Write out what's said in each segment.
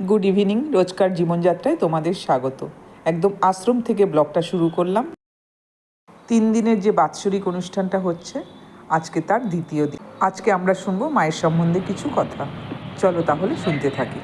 Good evening. রোজকার জীবনযাত্রায় তোমাদের স্বাগত। একদম আশ্রম থেকে ব্লগটা শুরু করলাম। 3 দিনের যে বাৎসরিক অনুষ্ঠানটা হচ্ছে, আজকে তার দ্বিতীয় দিন। আজকে আমরা শুনবো মায়ের সম্বন্ধে কিছু কথা। চলো তাহলে শুনতে থাকি।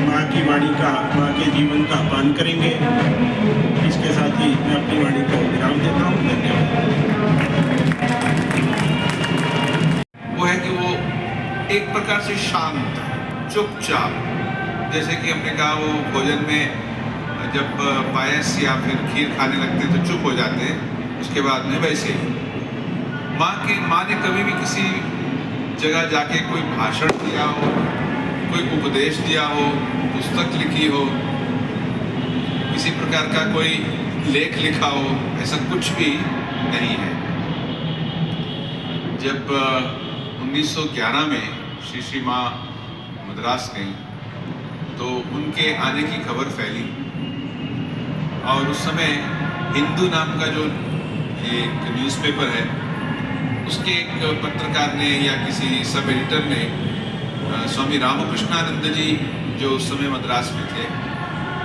माँ की वाणी का, माँ के जीवन का पान करेंगे। इसके साथ ही मैं अपनी वाणी को विराम देता हूँ। धन्यवाद। वो है कि वो एक प्रकार से शांत है, चुपचाप। जैसे कि हमने कहा वो भोजन में जब पायस या फिर खीर खाने लगते हैं तो चुप हो जाते हैं, उसके बाद में वैसे ही माँ ने कभी भी किसी जगह जाके कोई भाषण दिया हो, कोई उपदेश दिया हो, पुस्तक लिखी हो, किसी प्रकार का कोई लेख लिखा हो, ऐसा कुछ भी नहीं है। जब 1911 में श्री माँ मद्रास गई तो उनके आने की खबर फैली और उस समय हिंदू नाम का जो एक न्यूज़पेपर है, उसके एक पत्रकार ने या किसी सब एडिटर ने स्वामी रामकृष्णानंद जी जो उस समय मद्रास में थे,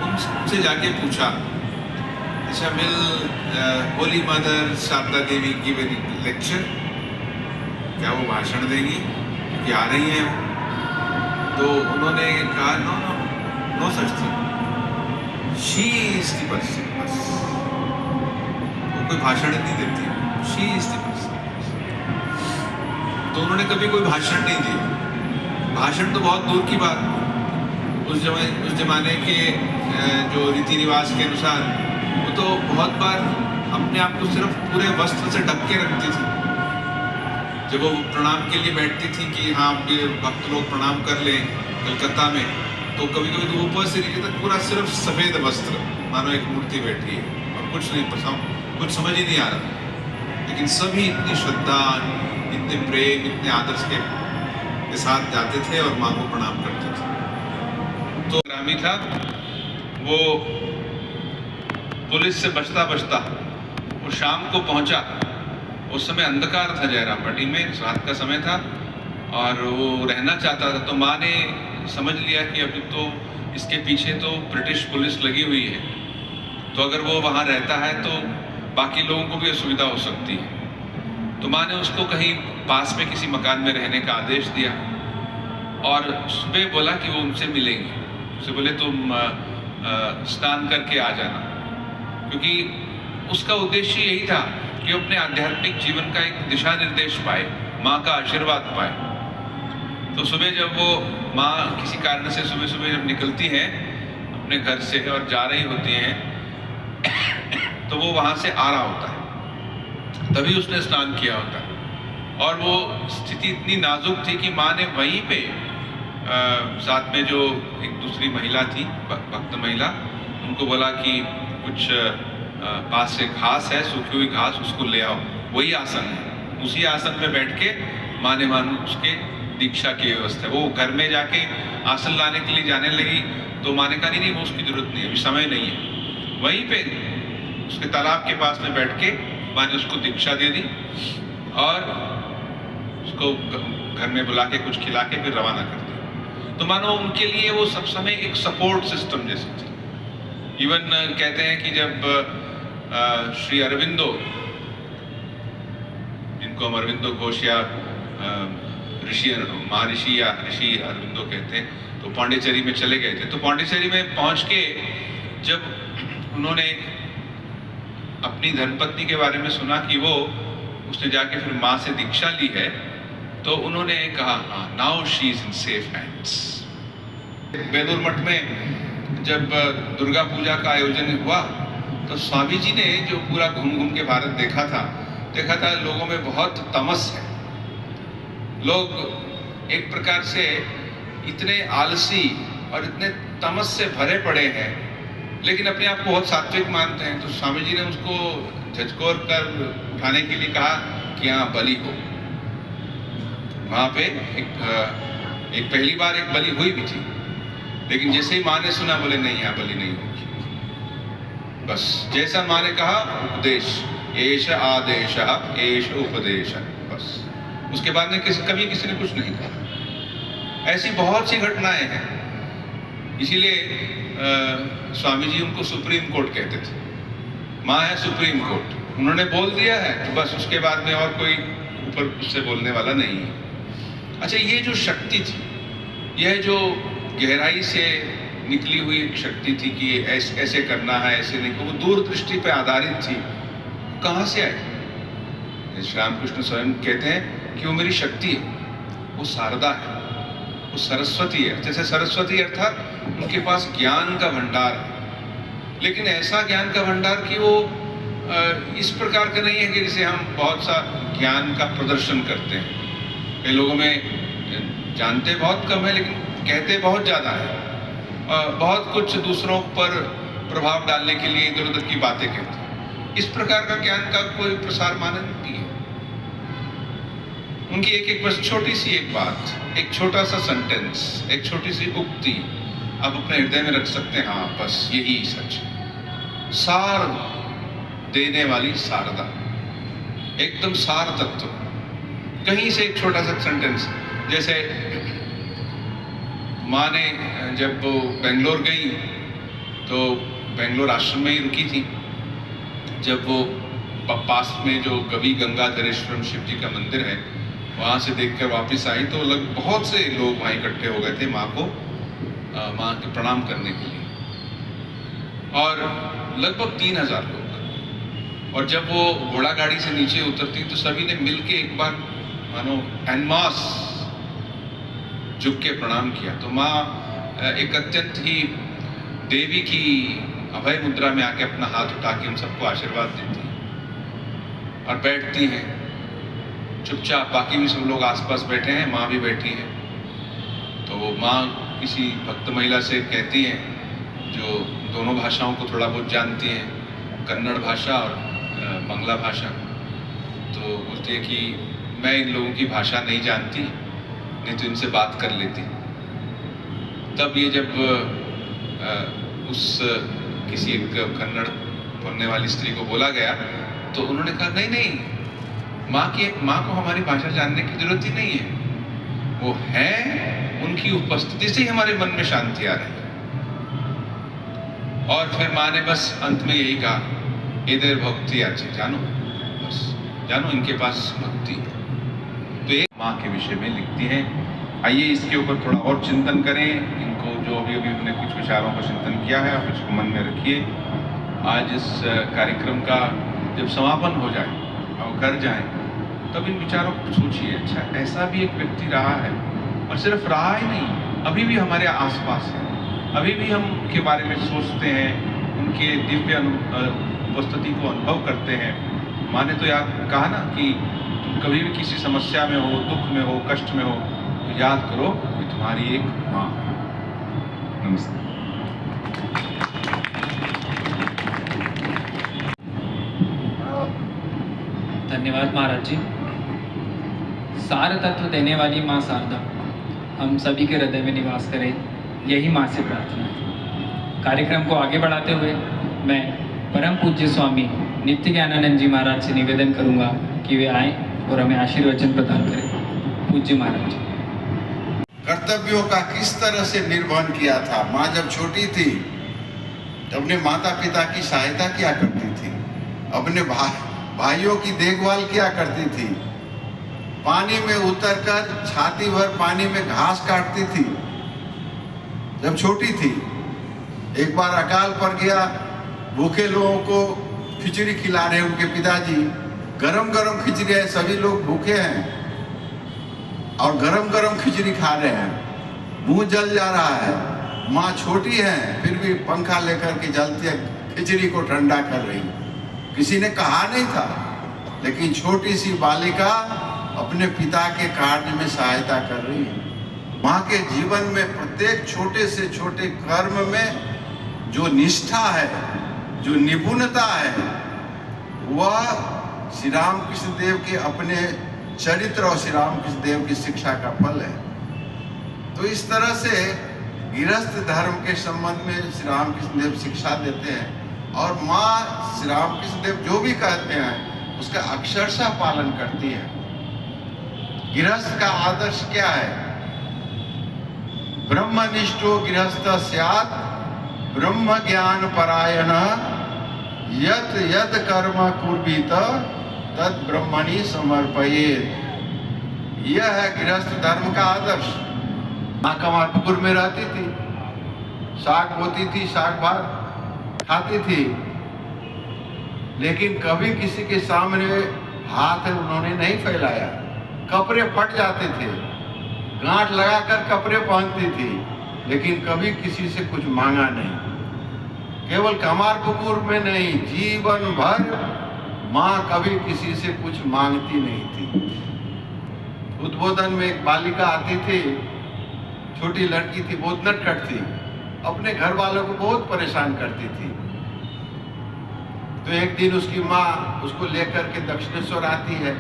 उनसे जाके पूछा, अच्छा will holy mother Sarada Devi give any lecture, क्या वो भाषण देंगी कि आ रही हैं? तो उन्होंने कहा no no no such thing, she is the person. बस वो कोई भाषण नहीं देती, शी इज द पर्सन। तो उन्होंने कभी कोई भाषण नहीं दिया। भाषण तो बहुत दूर की बात, उस जमाने के जो रीति रिवाज के अनुसार वो तो बहुत बार अपने आप को सिर्फ पूरे वस्त्र से ढक के रखती थी। जब वो प्रणाम के लिए बैठती थी कि हाँ भक्त लोग प्रणाम कर लें कलकत्ता में, तो कभी कभी तो ऊपर से नीचे तक पूरा सिर्फ सफ़ेद वस्त्र, मानो एक मूर्ति बैठी है और कुछ नहीं पसंद, कुछ समझ ही नहीं आ रहा। लेकिन सभी इतनी श्रद्धा, इतने प्रेम, इतने आदर्श के साथ जाते थे और माँ को प्रणाम करते थे। तो ग्रामी था वो, पुलिस से बचता बचता वो शाम को पहुंचा। उस समय अंधकार था जयरामबाटी में, रात का समय था और वो रहना चाहता था। तो माँ ने समझ लिया कि अभी तो इसके पीछे तो ब्रिटिश पुलिस लगी हुई है, तो अगर वो वहाँ रहता है तो बाकी लोगों को भी असुविधा हो सकती है। तो माँ ने उसको कहीं पास में किसी मकान में रहने का आदेश दिया और सुबह बोला कि वो उनसे मिलेंगे। उससे बोले तुम स्नान करके आ जाना, क्योंकि उसका उद्देश्य यही था कि वो अपने आध्यात्मिक जीवन का एक दिशा निर्देश पाए, माँ का आशीर्वाद पाए। तो सुबह जब वो माँ किसी कारण से सुबह सुबह जब निकलती हैं अपने घर से और जा रही होती हैं, तो वो वहाँ से आ रहा होता है, तभी उसने स्नान किया होता है। और वो स्थिति इतनी नाजुक थी कि माँ ने वहीं पे साथ में जो एक दूसरी महिला थी, भक्त महिला, उनको बोला कि कुछ पास से घास है, सूखी हुई घास, उसको ले आओ। वही आसन है, उसी आसन पे बैठ के माँ ने उसके दीक्षा की व्यवस्था। वो घर में जाके आसन लाने के लिए जाने लगी तो माँ ने कहा नहीं वो उसकी जरूरत नहीं है, अभी समय नहीं है। वहीं पे उसके तालाब के पास में बैठ के माँ ने उसको दीक्षा दे दी और उसको घर में बुला के कुछ खिला के फिर रवाना कर दिया। तो मानो उनके लिए वो सब समय एक सपोर्ट सिस्टम जैसी थी। इवन कहते हैं कि जब श्री अरविंदो, जिनको हम अरविंदो घोष या महर्षि या ऋषि अरविंदो कहते हैं, तो पांडिचेरी में चले गए थे। तो पांडिचेरी में पहुंच के जब उन्होंने अपनी धर्मपत्नी के बारे में सुना कि वो उसने जाके फिर माँ से दीक्षा ली है, तो उन्होंने कहा now she is in safe hands. Belur Math में जब दुर्गा पूजा का आयोजन हुआ तो स्वामी जी ने जो पूरा घूम घूम के भारत देखा था लोगों में बहुत तमस है। लोग एक प्रकार से इतने आलसी और इतने तमस से भरे पड़े हैं, लेकिन अपने आप को बहुत सात्विक मानते हैं। तो स्वामी जी ने उसको झकझोर कर उठाने के लिए कहा कि यहाँ बलि हो। वहाँ पे एक पहली बार एक बलि हुई भी थी, लेकिन जैसे ही माँ ने सुना बोले नहीं, यहाँ बलि नहीं होगी। बस जैसा माँ ने कहा उपदेश, एष आदेश एष उपदेश, बस उसके बाद में कभी किसी ने कुछ नहीं कहा। ऐसी बहुत सी घटनाएं हैं। इसीलिए स्वामी जी उनको सुप्रीम कोर्ट कहते थे। माँ है सुप्रीम कोर्ट, उन्होंने बोल दिया है तो बस उसके बाद में और कोई ऊपर उससे बोलने वाला नहीं है। अच्छा, ये जो शक्ति थी, यह जो गहराई से निकली हुई एक शक्ति थी कि ऐसे करना है, ऐसे नहीं, वो दूरदृष्टि पे आधारित थी, कहाँ से आई? श्री रामकृष्ण स्वयं कहते हैं कि वो मेरी शक्ति है, वो शारदा है, वो सरस्वती है। जैसे सरस्वती अर्थात उनके पास ज्ञान का भंडार है, लेकिन ऐसा ज्ञान का भंडार कि वो इस प्रकार का नहीं है कि जैसे हम बहुत सा ज्ञान का प्रदर्शन करते हैं। कई लोगों में जानते बहुत कम है लेकिन कहते बहुत ज़्यादा है, बहुत कुछ दूसरों पर प्रभाव डालने के लिए इधर उधर की बातें कहते हैं। इस प्रकार का ज्ञान का कोई प्रसार मानन नहीं है। उनकी एक बस छोटी सी एक बात, एक छोटा सा सेंटेंस, एक छोटी सी उक्ति आप अपने हृदय में रख सकते हैं, हाँ बस यही सच है। सार देने वाली शारदा, एकदम सार तत्व, कहीं से एक छोटा सा सेंटेंस। जैसे माँ ने जब वो बेंगलोर गई तो बेंगलोर आश्रम में ही रुकी थी। जब वो पास में जो कवि गंगाधरेश्वरम शिव जी का मंदिर है, वहाँ से देखकर वापस आई तो बहुत से लोग वहाँ इकट्ठे हो गए थे माँ को माँ के प्रणाम करने के लिए, और लगभग 3000 लोग। और जब वो घोड़ा गाड़ी से नीचे उतरती तो सभी ने मिलके एक बार मानो एनमास झुक के प्रणाम किया। तो माँ एक अत्यंत ही देवी की अभय मुद्रा में आके अपना हाथ उठा के हम सबको आशीर्वाद देती हैं और बैठती हैं चुपचाप। बाकी भी सब लोग आसपास बैठे हैं, माँ भी बैठी है। तो माँ किसी भक्त महिला से कहती हैं जो दोनों भाषाओं को थोड़ा बहुत जानती हैं, कन्नड़ भाषा और बांग्ला भाषा। तो बोलती है कि मैं इन लोगों की भाषा नहीं जानती, नहीं तो इनसे बात कर लेती। तब ये जब उस किसी एक कन्नड़ बोलने वाली स्त्री को बोला गया तो उन्होंने कहा नहीं नहीं, माँ को हमारी भाषा जानने की जरूरत ही नहीं है, वो है, उनकी उपस्थिति से ही हमारे मन में शांति आ रही है। और फिर माँ ने बस अंत में यही कहा, इधर भक्ति अच्छी, जानो बस जानो इनके पास भक्ति है। तो ये माँ के विषय में लिखती हैं। आइए इसके ऊपर थोड़ा और चिंतन करें। इनको जो अभी हमने कुछ विचारों का चिंतन किया है आप इसको मन में रखिए। आज इस कार्यक्रम का जब समापन हो जाए और घर जाएं तब इन विचारों को सोचिए। अच्छा, ऐसा भी एक व्यक्ति रहा है, और सिर्फ रहा ही नहीं, अभी भी हमारे आसपास है, अभी भी हम उनके बारे में सोचते हैं, उनके दिव्य उपस्थिति को अनुभव करते हैं। माँ ने तो याद कहा ना कि तुम कभी भी किसी समस्या में हो, दुख में हो, कष्ट में हो, तो याद करो कि तुम्हारी एक माँ है। नमस्ते। धन्यवाद महाराज जी। सार तत्व देने वाली माँ शारदा हम सभी के हृदय में निवास करे, यही माँ से प्रार्थना है। कार्यक्रम को आगे बढ़ाते हुए मैं परम पूज्य स्वामी नित्य ज्ञानानंद जी महाराज से निवेदन करूंगा कि वे आएं और हमें आशीर्वचन प्रदान करें। पूज्य महाराज जी। कर्तव्यों का किस तरह से निर्वहन किया था। माँ जब छोटी थी तो अपने माता पिता की सहायता किया करती थी, अपने भाइयों की देखभाल किया करती थी, पानी में उतरकर छाती भर पानी में घास काटती थी जब छोटी थी। एक बार अकाल पड़ गया, भूखे लोगों को खिचड़ी खिला रहे उनके पिताजी, गरम गरम खिचड़ी है, सभी लोग भूखे हैं और गरम गरम खिचड़ी खा रहे हैं, मुंह जल जा रहा है। माँ छोटी है फिर भी पंखा लेकर के जलती खिचड़ी को ठंडा कर रही। किसी ने कहा नहीं था, लेकिन छोटी सी बालिका अपने पिता के कार्य में सहायता कर रही है। माँ के जीवन में प्रत्येक छोटे से छोटे कर्म में जो निष्ठा है, जो निपुणता है, वह श्री रामकृष्ण देव के अपने चरित्र और श्री रामकृष्ण देव की शिक्षा का फल है। तो इस तरह से गृहस्थ धर्म के संबंध में श्री रामकृष्ण देव शिक्षा देते हैं और माँ श्री रामकृष्ण देव जो भी कहते हैं उसका अक्षरशः पालन करती है। गृहस्थ का आदर्श क्या है? ब्रह्मनिष्ठो गृहस्थ स्यात् ब्रह्म ज्ञान परायण यत यत कर्म कुर्वीत तद ब्रह्मणि समर्पयेत्। यह है गृहस्थ धर्म का आदर्श। माँ कमारपुकुर में रहती थी, साग बोती थी, साग भात खाती थी, लेकिन कभी किसी के सामने हाथ उन्होंने नहीं फैलाया। कपड़े फट जाते थे, गांठ लगाकर कपड़े पहनती थी, लेकिन कभी किसी से कुछ मांगा नहीं। केवल कमारपुकुर में नहीं, जीवन भर माँ कभी किसी से कुछ मांगती नहीं थी। उद्बोधन में एक बालिका आती थी, छोटी लड़की थी, बहुत नटखट थी, अपने घर वालों को बहुत परेशान करती थी। तो एक दिन उसकी माँ उसको लेकर के दक्षिणेश्वर आती है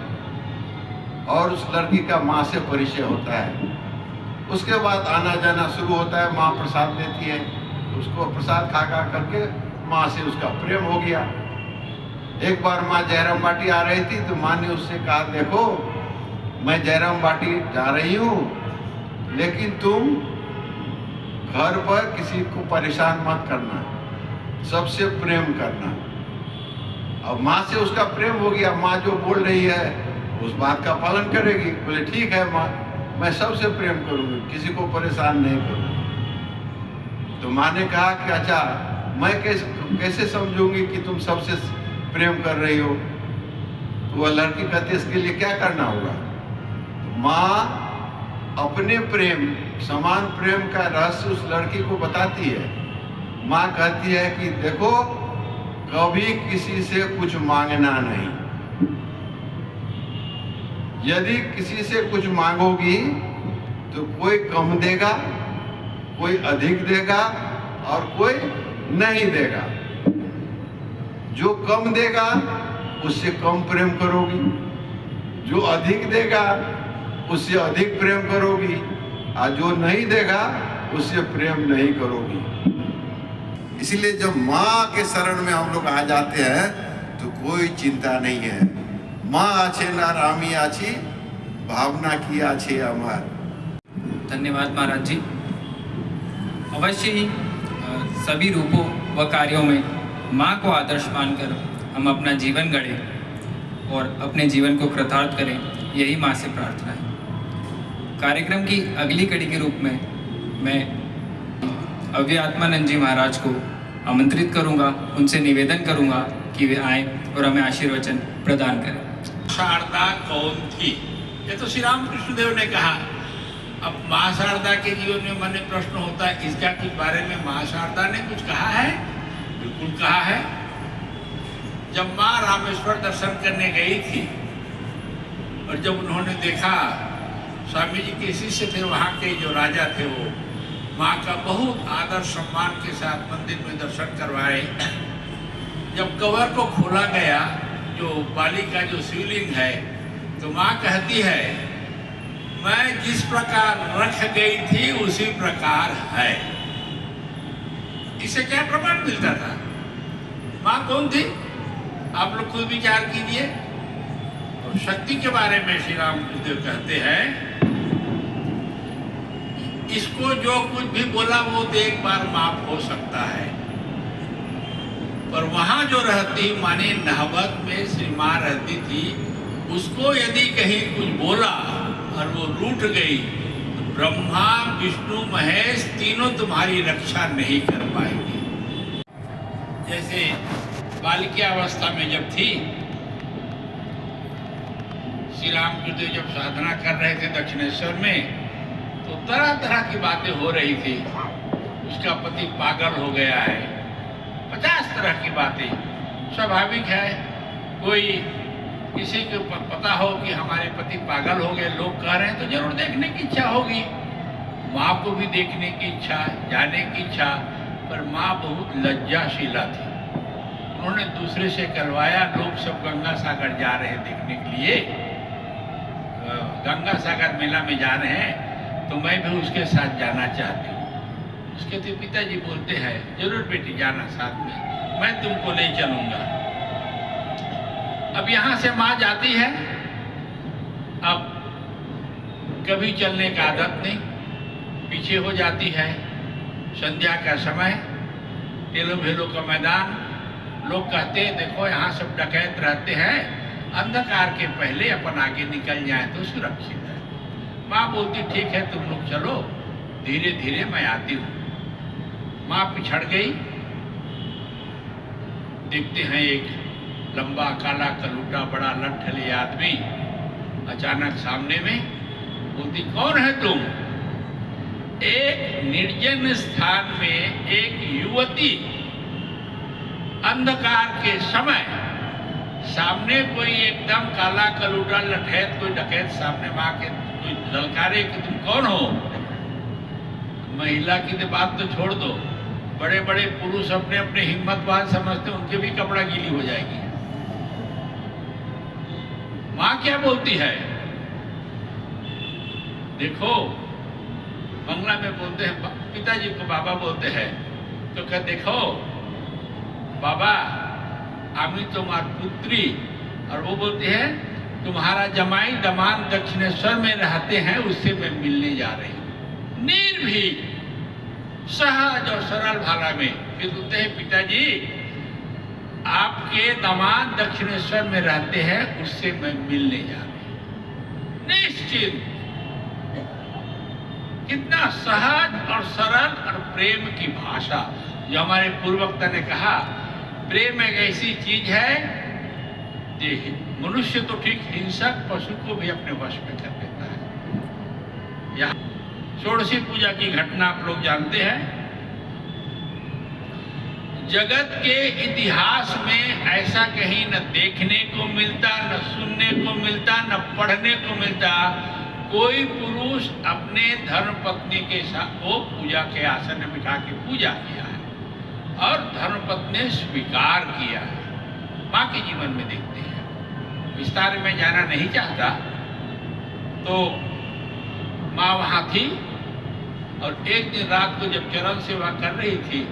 और उस लड़की का माँ से परिचय होता है। उसके बाद आना जाना शुरू होता है। माँ प्रसाद देती है, उसको प्रसाद खा करके माँ से उसका प्रेम हो गया। एक बार माँ जयराम बाटी आ रही थी तो माँ ने उससे कहा, देखो मैं जयराम बाटी जा रही हूँ, लेकिन तुम घर पर किसी को परेशान मत करना, सबसे प्रेम करना। अब माँ से उसका प्रेम हो गया। माँ जो बोल रही है उस बात का पालन करेगी। बोले ठीक है माँ, मैं सबसे प्रेम करूँगी, किसी को परेशान नहीं करूँगी। तो माँ ने कहा कि अच्छा मैं कैसे समझूंगी कि तुम सबसे प्रेम कर रही हो? तो वह लड़की कहती है इसके लिए क्या करना होगा? तो माँ अपने प्रेम, समान प्रेम का रहस्य उस लड़की को बताती है। माँ कहती है कि देखो कभी किसी से कुछ मांगना नहीं। यदि किसी से कुछ मांगोगी तो कोई कम देगा, कोई अधिक देगा और कोई नहीं देगा। जो कम देगा उससे कम प्रेम करोगी, जो अधिक देगा उससे अधिक प्रेम करोगी, और जो नहीं देगा उससे प्रेम नहीं करोगी। इसलिए जब माँ के शरण में हम लोग आ जाते हैं तो कोई चिंता नहीं है। माँ आछे ना रामी आछी, भावना की आछे अमर। धन्यवाद महाराज जी। अवश्य ही सभी रूपों व कार्यों में माँ को आदर्श मानकर हम अपना जीवन गढ़ें और अपने जीवन को कृतार्थ करें, यही माँ से प्रार्थना है। कार्यक्रम की अगली कड़ी के रूप में मैं अव्यात्मानंद जी महाराज को आमंत्रित करूंगा, उनसे निवेदन करूंगा कि वे आएं और हमें आशीर्वचन प्रदान करें। शारदा कौन थी? ये तो श्री रामकृष्ण देव ने कहा। अब माँ शारदा के जीवन में मन प्रश्न होता है, इसका के बारे में माँ शारदा ने कुछ कहा है? बिल्कुल कहा है। जब माँ रामेश्वर दर्शन करने गई थी और जब उन्होंने देखा स्वामी जी के शिष्य थे, वहाँ के जो राजा थे, वो माँ का बहुत आदर सम्मान के साथ मंदिर में दर्शन करवाए। जब कवर को खोला गया, जो बाली का जो शिवलिंग है, तो माँ कहती है मैं जिस प्रकार रख गई थी उसी प्रकार है। इससे क्या प्रमाण मिलता था? माँ कौन थी? आप लोग खुद विचार कीजिए। तो शक्ति के बारे में श्री रामकृष्ण देव कहते हैं, इसको जो कुछ भी बोला वो तो एक बार माफ हो सकता है, पर वहां जो रहती माने नहवत में श्री माँ रहती थी, उसको यदि कहीं कुछ बोला और वो रूठ गई तो ब्रह्मा विष्णु महेश तीनों तुम्हारी रक्षा नहीं कर पाएंगे। जैसे बालिका अवस्था में जब थी, श्री रामकृष्ण देव जब साधना कर रहे थे दक्षिणेश्वर में, तो तरह तरह की बातें हो रही थी। उसका पति पागल हो गया है, 50 तरह की बातें। स्वाभाविक है, कोई किसी को पता हो कि हमारे पति पागल हो गए, लोग कह रहे हैं, तो जरूर देखने की इच्छा होगी। माँ को भी देखने की इच्छा, जाने की इच्छा, पर माँ बहुत लज्जाशीला थी। उन्होंने दूसरे से करवाया। लोग सब गंगा सागर जा रहे हैं देखने के लिए, गंगा सागर मेला में जा रहे हैं, तो मैं भी उसके साथ जाना चाहती हूँ। उसके तो पिताजी बोलते हैं जरूर बेटी जाना साथ में, मैं तुमको ले चलूंगा। अब यहाँ से माँ जाती है, अब कभी चलने का आदत नहीं, पीछे हो जाती है। संध्या का समय, टेलो भेलो का मैदान, लोग कहते हैं देखो यहाँ सब डकैत रहते हैं, अंधकार के पहले अपन आगे निकल जाए तो सुरक्षित है। माँ बोलती ठीक है तुम लोग चलो, धीरे धीरे मैं आती हूँ। माँ पिछड़ गई। देखते हैं एक लंबा काला कलूटा बड़ा लट्ठली आदमी अचानक सामने में। बोलती कौन है तुम? एक निर्जन स्थान में एक युवती अंधकार के समय सामने कोई एकदम काला कलूटा लठैत कोई डकैत सामने माँ के कोई ललकारे कि तुम कौन हो? महिला की तो बात तो छोड़ दो, बड़े बड़े पुरुष अपने अपने हिम्मतवान समझते, उनके भी कपड़ा गीली हो जाएगी। माँ क्या बोलती है? देखो बंगला में बोलते हैं, पिताजी को बाबा बोलते हैं, तो क्या देखो बाबा आमी तुम्हार पुत्री, और वो बोलती है तुम्हारा जमाई दमान दक्षिणेश्वर में रहते हैं, उससे मैं मिलने जा रही हूँ। निर्भीक सहज और सरल भाषा में फिर बोलते हैं पिताजी आपके दामाद दक्षिणेश्वर में रहते हैं, उससे मैं मिलने जा रही हूँ। निश्चित, कितना सहज और सरल और प्रेम की भाषा। जो हमारे पूर्ववक्ता ने कहा, प्रेम एक ऐसी चीज है कि मनुष्य तो ठीक, हिंसक पशु को भी अपने वश में कर देता है। यहाँ षोडशी पूजा की घटना आप लोग जानते हैं। जगत के इतिहास में ऐसा कहीं न देखने को मिलता, न सुनने को मिलता, न पढ़ने को मिलता, कोई पुरुष अपने धर्म पत्नी के साथ वो पूजा के आसन में बिठा के पूजा किया है और धर्म पत्नी ने स्वीकार किया है। माँ के जीवन में देखते हैं, विस्तार में जाना नहीं चाहता। तो माँ वहाँ थी और एक दिन रात को जब चरण सेवा कर रही थी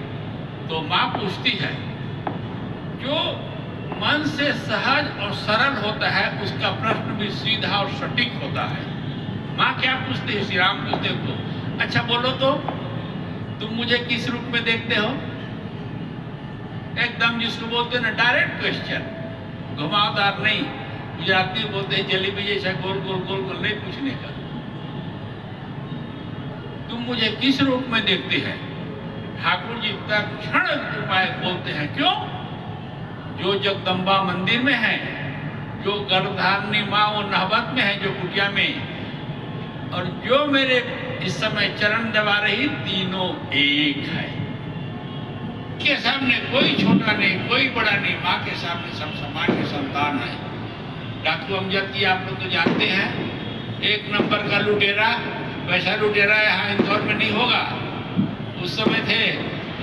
तो माँ पूछती है, जो मन से सहज और सरल होता है उसका प्रश्न भी सीधा और सटीक होता है। माँ क्या पूछते हैं? श्री राम पूछते को, अच्छा बोलो तो तुम मुझे किस रूप में देखते हो? एकदम जिसको बोलते हैं ना डायरेक्ट क्वेश्चन, घुमावदार नहीं। गुजराती बोलते हैं जलेबी जैसा गोल गोल गोल गोल नहीं पूछने का। तुम मुझे किस रूप में देखते हैं? ठाकुर जी तक क्षण उपाय बोलते हैं, क्यों? जो जगदम्बा मंदिर में है, जो गर्भधारिणी माँ वो नहबत में है, जो कुटिया में, और जो मेरे इस समय चरण दबा रही, तीनों एक है। के सामने कोई छोटा नहीं, कोई बड़ा नहीं, माँ के सामने सब सामान्य संतान है। डाकू अमजद की आप लोग तो जानते हैं, एक नंबर का लुटेरा। वैसा लुटेरा यहाँ इंदौर में नहीं होगा। उस समय थे,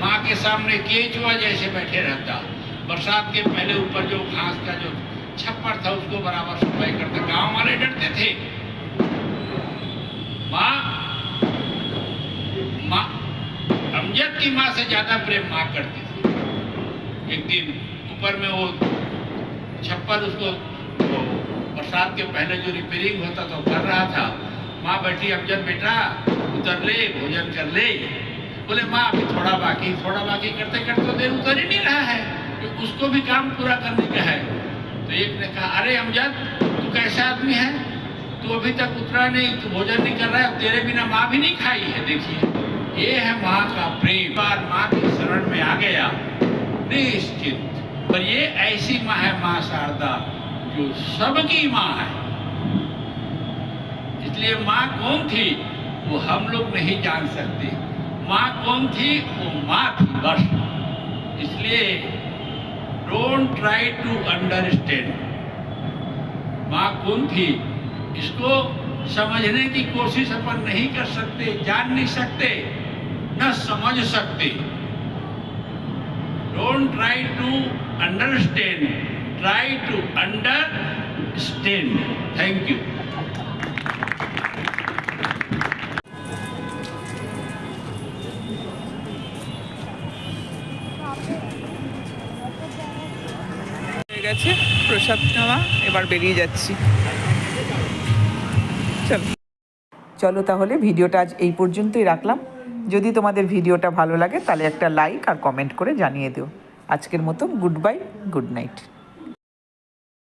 माँ के सामने केचुआ जैसे बैठे रहता। बरसात के पहले ऊपर जो घास का जो छप्पर था उसको बराबर सफाई करता। गांव वाले डरते थे। माँ अमजद की माँ से ज्यादा प्रेम माँ करती थी। एक दिन ऊपर में वो छप्पर उसको बरसात के पहले जो रिपेयरिंग होता था कर रहा था। माँ बैठी, अमजद बेटा उतर ले, भोजन कर ले। बोले माँ अभी थोड़ा बाकी करते करते देर उतर ही नहीं रहा है, तो उसको भी काम पूरा करने का है। तो एक ने कहा, अरे अमजद तू कैसा आदमी है, तू अभी तक उतरा नहीं, तू भोजन नहीं कर रहा है, तेरे बिना माँ भी नहीं खाई है। देखिए ये है माँ का प्रेम। बार माँ की शरण में आ गया निश्चित। पर ये ऐसी माँ है माँ शारदा जो सबकी माँ है। इसलिए माँ कौन थी वो हम लोग नहीं जान सकते। माँ कौन थी? वो माँ थी बस। इसलिए डोंट ट्राई टू अंडरस्टैंड माँ कौन थी, इसको समझने की कोशिश अपन नहीं कर सकते, जान नहीं सकते, न समझ सकते। Don't try to understand, try to understand. Thank you. হয়ে গেছে প্রসাদ নেওয়া, এবার বেরিয়ে যাচ্ছি। চলো চলো তাহলে ভিডিওটা আজ এই পর্যন্তই রাখলাম। যদি তোমাদের ভিডিওটা ভালো লাগে তাহলে একটা লাইক আর কমেন্ট করে জানিয়ে দিও। আজকের মতো গুড বাই, গুড নাইট।